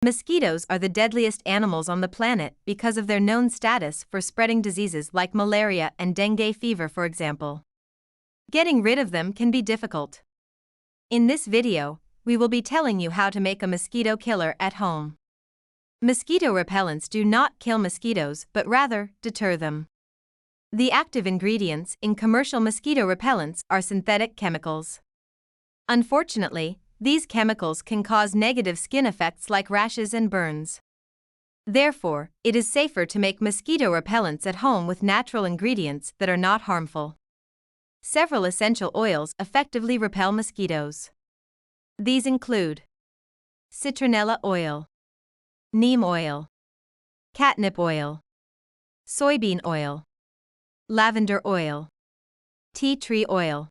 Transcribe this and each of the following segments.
Mosquitoes are the deadliest animals on the planet because of their known status for spreading diseases like malaria and dengue fever, for example. Getting rid of them can be difficult. In this video, we will be telling you how to make a mosquito killer at home. Mosquito repellents do not kill mosquitoes but rather deter them. The active ingredients in commercial mosquito repellents are synthetic chemicals. Unfortunately, these chemicals can cause negative skin effects like rashes and burns. Therefore, it is safer to make mosquito repellents at home with natural ingredients that are not harmful. Several essential oils effectively repel mosquitoes. These include Citronella oil, Neem oil, Catnip oil, Soybean oil, Lavender oil, tea tree oil,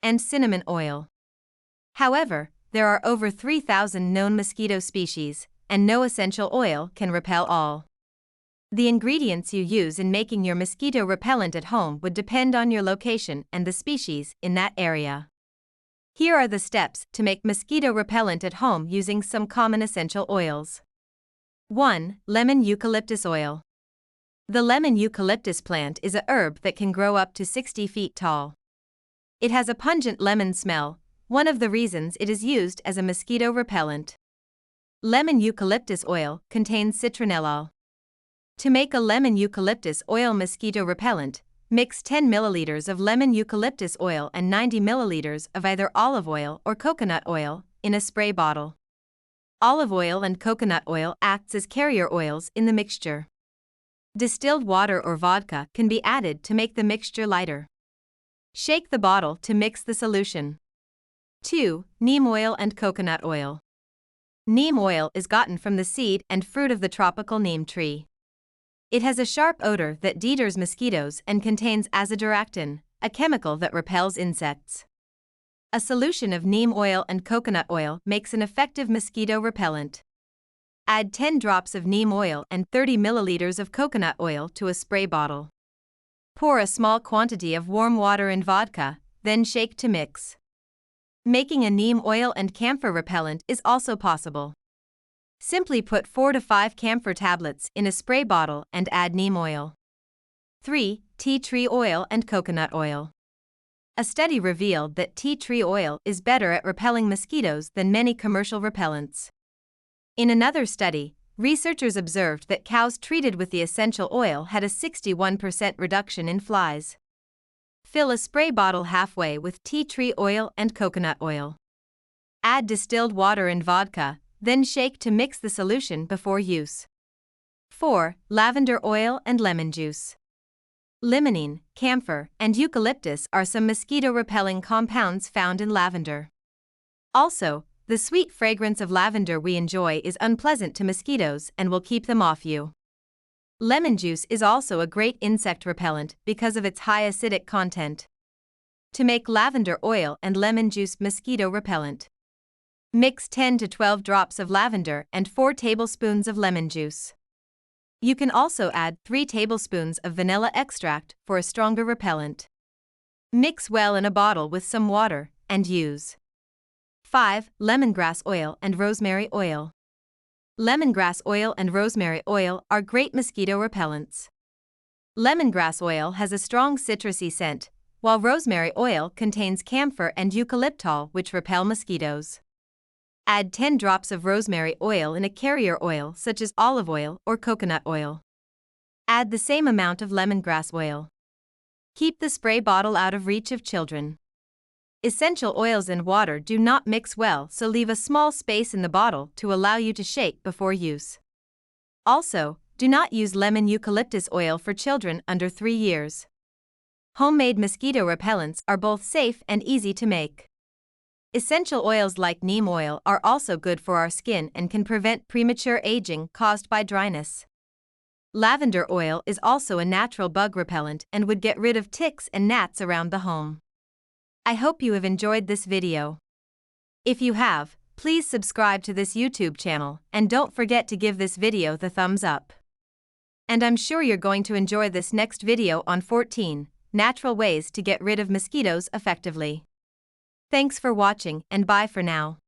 and cinnamon oil. However, there are over 3,000 known mosquito species, and no essential oil can repel all. The ingredients you use in making your mosquito repellent at home would depend on your location and the species in that area. Here are the steps to make mosquito repellent at home using some common essential oils. 1. Lemon eucalyptus oil. The lemon eucalyptus plant is a herb that can grow up to 60 feet tall. It has a pungent lemon smell, one of the reasons it is used as a mosquito repellent. Lemon eucalyptus oil contains citronella. To make a lemon eucalyptus oil mosquito repellent, mix 10 milliliters of lemon eucalyptus oil and 90 milliliters of either olive oil or coconut oil in a spray bottle. Olive oil and coconut oil acts as carrier oils in the mixture. Distilled water or vodka can be added to make the mixture lighter. Shake the bottle to mix the solution. 2. Neem oil and coconut oil. Neem oil is gotten from the seed and fruit of the tropical neem tree. It has a sharp odor that deters mosquitoes and contains AZADIRACHTIN, a chemical that repels insects. A solution of neem oil and coconut oil makes an effective mosquito repellent. Add 10 drops of neem oil and 30 milliliters of coconut oil to a spray bottle. Pour a small quantity of warm water and vodka, then shake to mix. Making a neem oil and camphor repellent is also possible. Simply put 4 to 5 camphor tablets in a spray bottle and add neem oil. 3. Tea tree oil and coconut oil. A study revealed that tea tree oil is better at repelling mosquitoes than many commercial repellents. In another study, researchers observed that cows treated with the essential oil had a 61% reduction in flies. Fill a spray bottle halfway with tea tree oil and coconut oil. Add distilled water and vodka, then shake to mix the solution before use. 4. Lavender oil and lemon juice. Limonene, camphor, and eucalyptus are some mosquito-repelling compounds found in lavender. Also, the sweet fragrance of lavender we enjoy is unpleasant to mosquitoes and will keep them off you. Lemon juice is also a great insect repellent because of its high acidic content. To make lavender oil and lemon juice mosquito repellent, mix 10 to 12 drops of lavender and 4 tablespoons of lemon juice. You can also add 3 tablespoons of vanilla extract for a stronger repellent. Mix well in a bottle with some water and use. 5. Lemongrass oil and rosemary oil. Lemongrass oil and rosemary oil are great mosquito repellents. Lemongrass oil has a strong citrusy scent, while rosemary oil contains camphor and eucalyptol which repel mosquitoes. Add 10 drops of rosemary oil in a carrier oil such as olive oil or coconut oil. Add the same amount of lemongrass oil. Keep the spray bottle out of reach of children. Essential oils and water do not mix well, so leave a small space in the bottle to allow you to shake before use. Also, do not use lemon eucalyptus oil for children under 3 years. Homemade mosquito repellents are both safe and easy to make. Essential oils like neem oil are also good for our skin and can prevent premature aging caused by dryness. Lavender oil is also a natural bug repellent and would get rid of ticks and gnats around the home. I hope you have enjoyed this video. If you have, please subscribe to this YouTube channel and don't forget to give this video the thumbs up. And I'm sure you're going to enjoy this next video on 14 natural ways to get rid of mosquitoes effectively. Thanks for watching and bye for now.